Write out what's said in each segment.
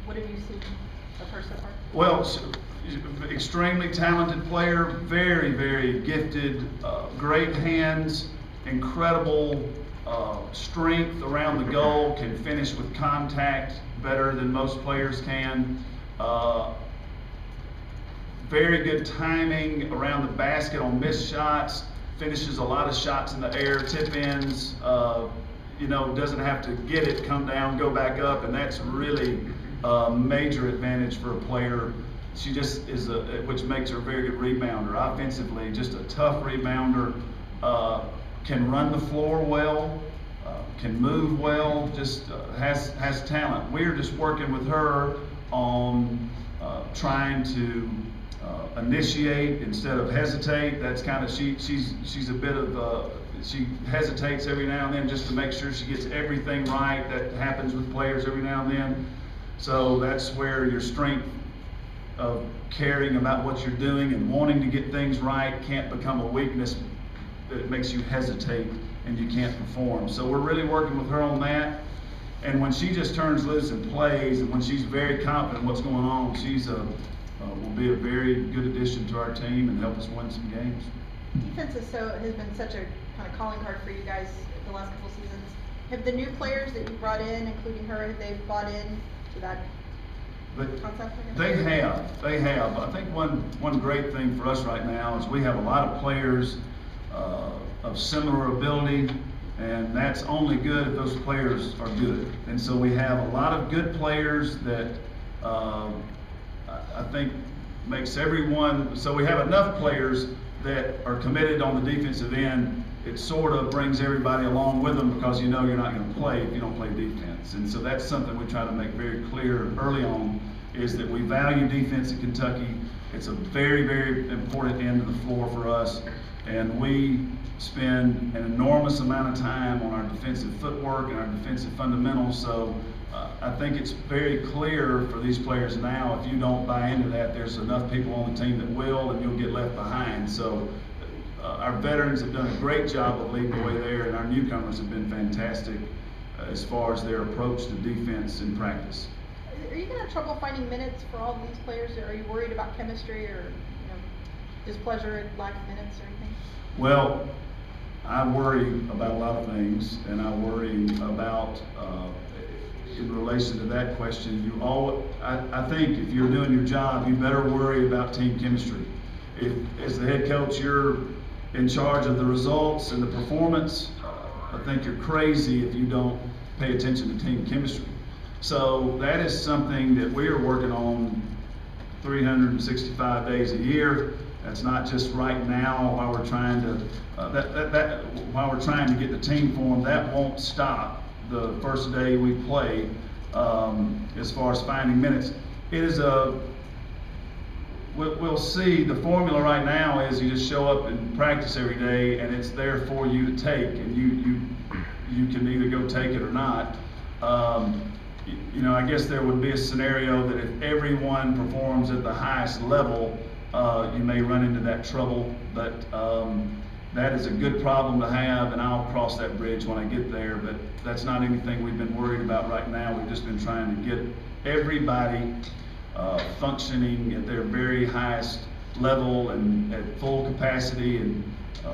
What have you seen of her so far? Well, extremely talented player, very, very gifted, great hands, incredible strength around the goal, can finish with contact better than most players can. Very good timing around the basket on missed shots, finishes a lot of shots in the air, tip ins, doesn't have to get it, come down, go back up, and that's really a major advantage for a player. She just is which makes her a very good rebounder. Offensively, just a tough rebounder, can run the floor well, can move well, just has talent. We're just working with her on trying to initiate instead of hesitate. That's kind of she's a bit of she hesitates every now and then just to make sure she gets everything right. That happens with players every now and then. So that's where your strength of caring about what you're doing and wanting to get things right can't become a weakness that it makes you hesitate and you can't perform. So we're really working with her on that. And when she just turns loose and plays, and when she's very confident in what's going on, she's will be a very good addition to our team and help us win some games. Defense has been such a kind of calling card for you guys the last couple seasons. Have the new players that you brought in, including her, have they bought in to that concept? They have. I think one great thing for us right now is we have a lot of players of similar ability, and that's only good if those players are good. And so we have a lot of good players that I think makes everyone, so we have enough players that are committed on the defensive end. It sort of brings everybody along with them because you know you're not going to play if you don't play defense. And so that's something we try to make very clear early on, is that we value defense at Kentucky. It's a very, very important end of the floor for us, and we spend an enormous amount of time on our defensive footwork and our defensive fundamentals. So I think it's very clear for these players now, if you don't buy into that, there's enough people on the team that will, and you'll get left behind. So our veterans have done a great job of leading the way there, and our newcomers have been fantastic as far as their approach to defense in practice. Are you going to have trouble finding minutes for all of these players, or are you worried about chemistry or displeasure at lack of minutes or anything? Well, I worry about a lot of things, and I worry about in relation to that question, I think if you're doing your job, you better worry about team chemistry. If, as the head coach, you're in charge of the results and the performance, I think you're crazy if you don't pay attention to team chemistry. So that is something that we are working on 365 days a year. That's not just right now while we're trying to while we're trying to get the team formed. That won't stop the first day we play. As far as finding minutes, it is we'll see. The formula right now is you just show up and practice every day, and it's there for you to take, and you can either go take it or not. I guess there would be a scenario that if everyone performs at the highest level, you may run into that trouble, but that is a good problem to have, and I'll cross that bridge when I get there. But that's not anything we've been worried about right now. We've just been trying to get everybody functioning at their very highest level and at full capacity, and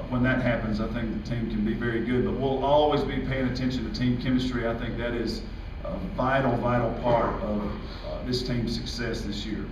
when that happens, I think the team can be very good. But we'll always be paying attention to team chemistry. I think that is a vital part of this team's success this year.